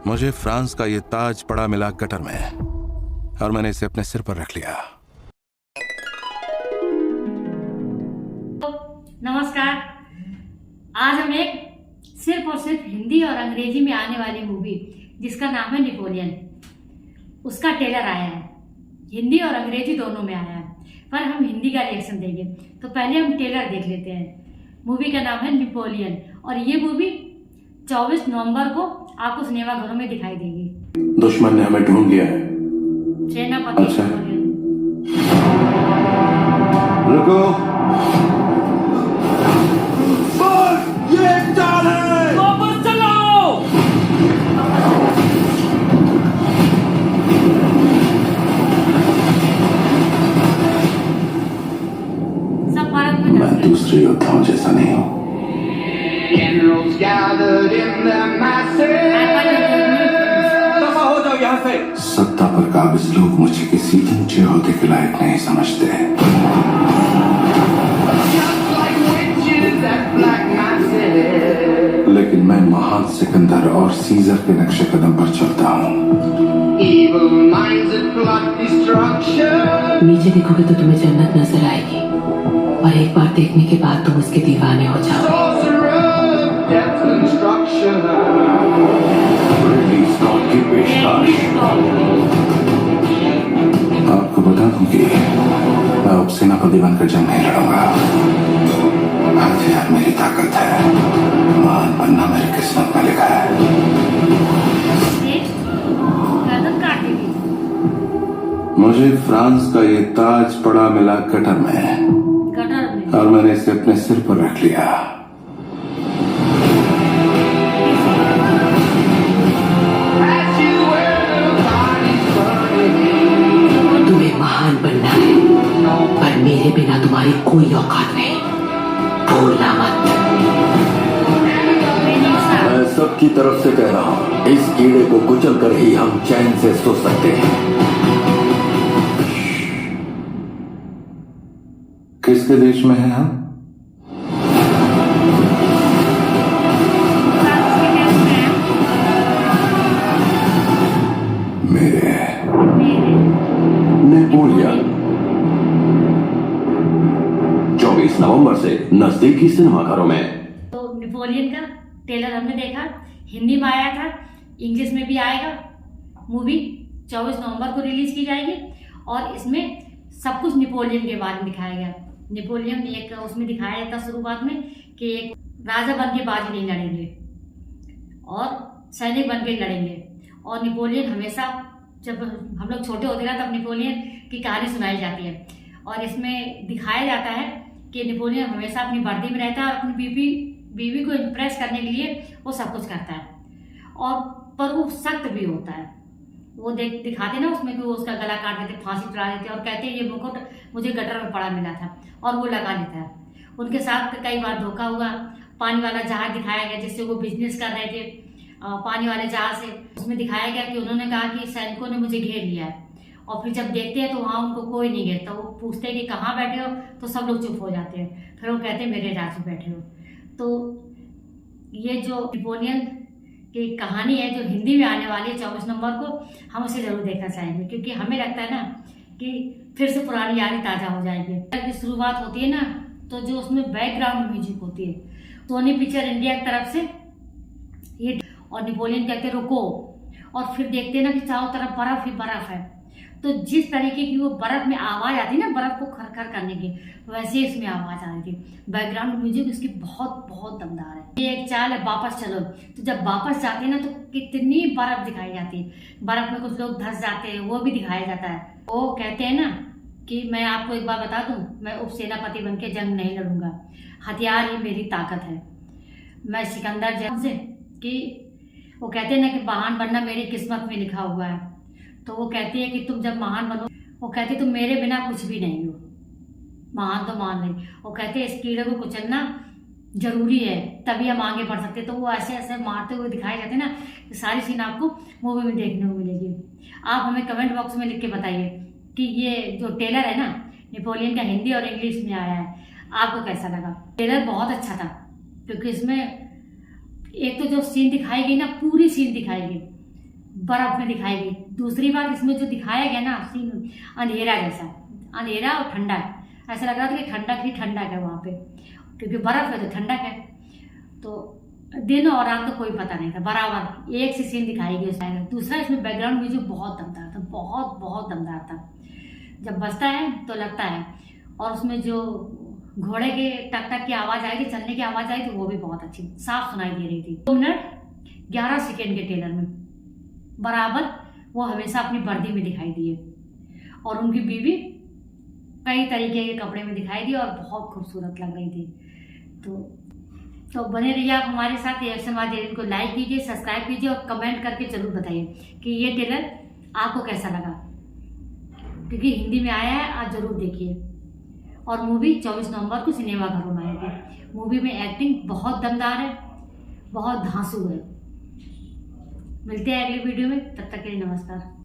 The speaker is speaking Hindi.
मुझे फ्रांस का ये ताज पड़ा मिला गटर में और मैंने इसे अपने सिर पर रख लिया। नमस्कार। आज हम एक सिर्फ और सिर्फ हिंदी और अंग्रेजी में आने वाली मूवी जिसका नाम है नेपोलियन, उसका ट्रेलर आया है। हिंदी और अंग्रेजी दोनों में आया है, पर हम हिंदी का रिएक्शन देंगे। तो पहले हम ट्रेलर देख लेते हैं। मूवी का नाम है नेपोलियन और ये मूवी 24 नवंबर को आपको सिनेमा घरों में दिखाई देगी। दुश्मन ने हमें ढूंढ लिया है। सेनापति अच्छा। नेपोलियन। रुको। ये एक चाल है। वापस चलो। सब भारत में मैं दूसरे योद्धाओं जैसा नहीं हूँ। Generals gathered in their masses. दफा हो जाओ यहाँ से। सत्ता पर काबिज लोग मुझे किसी ऊंचे ओहदे के लायक नहीं समझते। Just like witches at Black Masses. लेकिन मैं महान सिकंदर और सीजर के नक्शे कदम पर चलता हूँ। Evil minds that plot destruction. नीचे देखोगे तो तुम्हें जन्नत नजर आएगी और एक बार देखने के बाद तुम उसके दीवाने हो जाओगे। Sorcerer, death construction. Release not की पेशकश। आपको बता दूं कि मैं उपसेनापति बनकर जंग नहीं लड़ूंगा। हथियार मेरी ताकत है, महान बनना मेरी किस्मत में लिखा है। कदम काट देगी। मुझे फ्रांस का ये ताज पड़ा मिला गटर में गटर में और मैंने इसे अपने सिर पर रख लिया। As you wear the bodies burning. तुम्हें महान बनना है, पर मेरे बिना तुम्हारी कोई औकात नहीं। भूलना मत। मैं सबकी तरफ से कह रहा हूँ, इस कीड़े को कुचल कर ही हम चैन से सो सकते हैं। किसके देश में हैं हम? मेरे नेपोलियन 24 नवंबर से नजदीकी सिनेमाघरों में। तो नेपोलियन का ट्रेलर हमने देखा, हिंदी में आया था, इंग्लिश में भी आएगा। मूवी 24 नवंबर को रिलीज की जाएगी और इसमें सब कुछ नेपोलियन के बारे में दिखाया गया। नेपोलियन एक उसमें दिखाया जाता शुरुआत में कि एक राजा बन के बाजी नहीं लड़ेंगे और सैनिक बन के लड़ेंगे। और नेपोलियन हमेशा, जब हम लोग छोटे होते ना तब नेपोलियन की कहानी सुनाई जाती है और इसमें दिखाया जाता है कि नेपोलियन हमेशा अपनी वर्दी में रहता है और अपनी बीवी को इम्प्रेस करने के लिए वो सब कुछ करता है। और पर वो सख्त भी होता है। वो दिखाते ना उसमें कि वो उसका गला काट देते, फांसी चढ़ा देते और कहते हैं ये मुकुट मुझे गटर में पड़ा मिला था, और वो लगा लेता है। उनके साथ कई बार धोखा हुआ। पानी वाला जहाज दिखाया गया जिससे वो बिजनेस कर रहे थे, पानी वाले जहाज से। उसमें दिखाया गया कि उन्होंने कहा कि सैनिकों ने मुझे घेर लिया है, और फिर जब देखते हैं तो वहाँ उनको कोई नहीं घेरता। वो पूछते हैं कि कहाँ बैठे हो, तो सब लोग चुप हो जाते हैं। फिर वो कहते हैं मेरे राज्य में बैठे हो। तो ये जो नेपोलियन की कहानी है जो हिंदी में आने वाली है 24 नवंबर को, हम उसे जरूर देखना चाहेंगे, क्योंकि हमें लगता है ना कि फिर से पुरानी यादें ताज़ा हो जाएगी। की शुरुआत होती है ना, तो जो उसमें बैकग्राउंड म्यूजिक होती है, सोनी पिक्चर इंडिया की तरफ से ये, और नेपोलियन कहते हैं रुको, और फिर देखते हैं ना कि चारों तरफ बर्फ ही बर्फ है। तो जिस तरीके की वो बर्फ में आवाज़ आती है ना, बर्फ को खरखर करने की, वैसे इसमें आवाज़ आ रही थी। बैकग्राउंड म्यूजिक उसकी बहुत बहुत दमदार है। ये एक चाल है वापस चलो। तो जब वापस जाते हैं ना तो कितनी बर्फ दिखाई जाती है। बर्फ में कुछ लोग धंस जाते हैं, वो भी दिखाया जाता है। वो कहते हैं ना कि मैं आपको एक बार बता दूं, मैं उपसेनापति बन के जंग नहीं लड़ूंगा, हथियार ही मेरी ताकत है। मैं सिकंदर जैसे कि वो कहते हैं ना कि महान बनना मेरी किस्मत में लिखा हुआ है। तो वो कहती है कि तुम जब महान बनो, वो कहती तुम मेरे बिना कुछ भी नहीं हो, महान तो मान नहीं। वो कहते हैं इस कीड़े को कुचलना जरूरी है, तभी हम आगे बढ़ सकते। तो वो ऐसे ऐसे मारते हुए दिखाए जाते हैं ना, सारी सीन आपको मूवी में देखने को मिलेगी। आप हमें कमेंट बॉक्स में लिख के बताइए कि ये जो ट्रेलर है ना नेपोलियन का हिंदी और इंग्लिश में आया है, आपको कैसा लगा। ट्रेलर बहुत अच्छा था, क्योंकि इसमें एक तो जो सीन दिखाई गई ना, पूरी सीन दिखाई गई, बर्फ में दिखाई गई। दूसरी बात, इसमें जो दिखाया गया ना सीन, अंधेरा जैसा, अंधेरा और ठंडा, ऐसा लग रहा था कि ठंडक ही ठंडक है वहाँ पे, क्योंकि बर्फ है तो ठंडक है। तो दिन और रात तो कोई पता नहीं था, बराबर एक सी सीन दिखाई गई उसमें। दूसरा, इसमें बैकग्राउंड म्यूजिक बहुत दमदार था, बहुत बहुत दमदार था। जब बजता है तो लगता है, और उसमें जो घोड़े के टक टक की आवाज़ आई थी, चलने की आवाज़ आई थी, वो भी बहुत अच्छी साफ सुनाई दे रही थी। 2 मिनट 11 सेकेंड के ट्रेलर में बराबर वो हमेशा अपनी वर्दी में दिखाई दिए, और उनकी बीवी कई तरीके के कपड़े में दिखाई दी और बहुत खूबसूरत लग रही थी। तो बने रहिए आप हमारे साथ। एक्शन वाले को लाइक कीजिए, सब्सक्राइब कीजिए और कमेंट करके जरूर बताइए कि ये ट्रेलर आपको कैसा लगा, क्योंकि हिंदी में आया है, आप जरूर देखिए। और मूवी 24 नवंबर को सिनेमा घरों में आएगी। मूवी में एक्टिंग बहुत दमदार है, बहुत धांसू है। मिलते हैं अगले वीडियो में, तब तक के लिए नमस्कार।